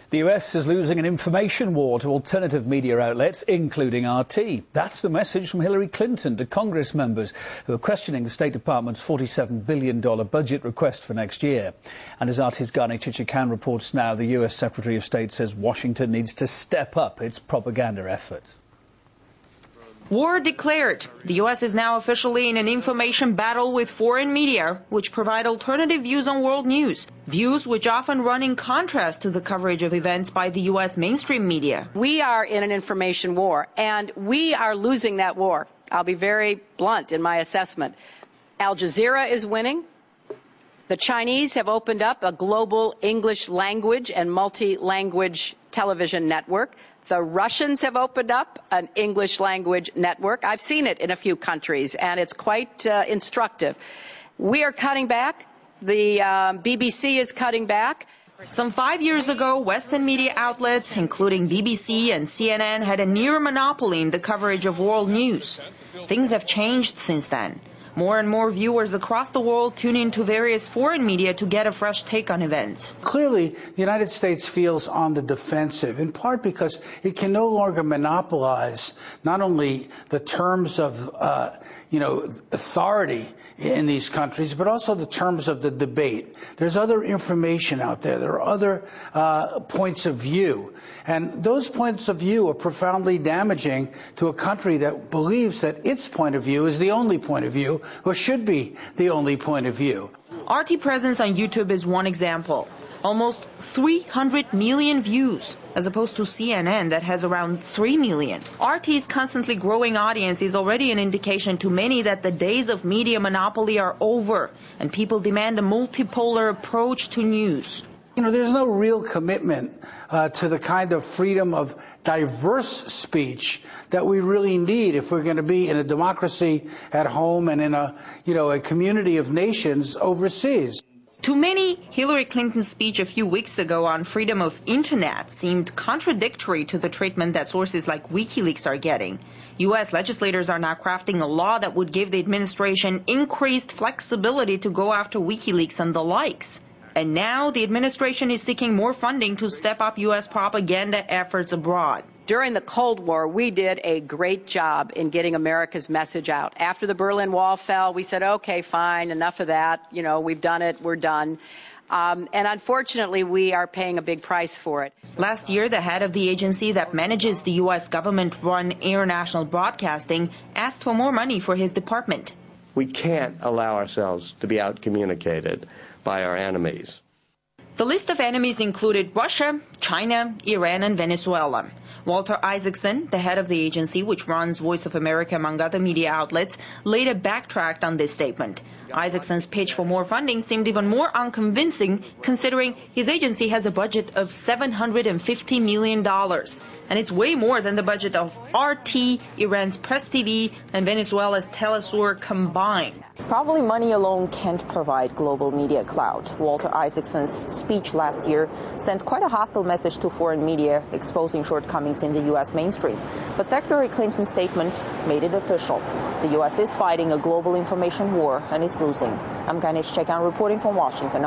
The US is losing an information war to alternative media outlets, including RT. That's the message from Hillary Clinton to Congress members who are questioning the State Department's $47 billion budget request for next year. And as RT's Gani Chichikan reports now, the US Secretary of State says Washington needs to step up its propaganda efforts. War declared. The U.S. is now officially in an information battle with foreign media, which provide alternative views on world news, views which often run in contrast to the coverage of events by the U.S. mainstream media. We are in an information war, and we are losing that war. I'll be very blunt in my assessment. Al Jazeera is winning. The Chinese have opened up a global English language and multi-language television network. The Russians have opened up an English language network. I've seen it in a few countries, and it's quite instructive. We are cutting back. The BBC is cutting back. Some 5 years ago, Western media outlets, including BBC and CNN, had a near monopoly in the coverage of world news. Things have changed since then. More and more viewers across the world tune into various foreign media to get a fresh take on events. Clearly, the United States feels on the defensive, in part because it can no longer monopolize not only the terms of, authority in these countries, but also the terms of the debate. There's other information out there. There are other points of view. And those points of view are profoundly damaging to a country that believes that its point of view is the only point of view, or should be the only point of view. RT presence on YouTube is one example. Almost 300 million views, as opposed to CNN that has around 3 million. RT's constantly growing audience is already an indication to many that the days of media monopoly are over, and people demand a multipolar approach to news. There's no real commitment to the kind of freedom of diverse speech that we really need if we're going to be in a democracy at home and in a community of nations overseas. To many, Hillary Clinton's speech a few weeks ago on freedom of internet seemed contradictory to the treatment that sources like WikiLeaks are getting. U.S. legislators are now crafting a law that would give the administration increased flexibility to go after WikiLeaks and the likes. And now the administration is seeking more funding to step up U.S. propaganda efforts abroad. During the Cold War, we did a great job in getting America's message out. After the Berlin Wall fell, we said, okay, fine, enough of that. We've done it, we're done. And unfortunately, we are paying a big price for it. Last year, the head of the agency that manages the U.S. government-run international broadcasting asked for more money for his department. We can't allow ourselves to be out-communicated by our enemies. The list of enemies included Russia, China, Iran, and Venezuela. Walter Isaacson, the head of the agency, which runs Voice of America among other media outlets, later backtracked on this statement. Isaacson's pitch for more funding seemed even more unconvincing, considering his agency has a budget of $750 million. And it's way more than the budget of RT, Iran's Press TV, and Venezuela's Telesur combined. Probably money alone can't provide global media clout. Walter Isaacson's speech last year sent quite a hostile message to foreign media, exposing shortcomings in the U.S. mainstream. But Secretary Clinton's statement made it official. The U.S. is fighting a global information war and is losing. I'm Gani Chichikan reporting from Washington.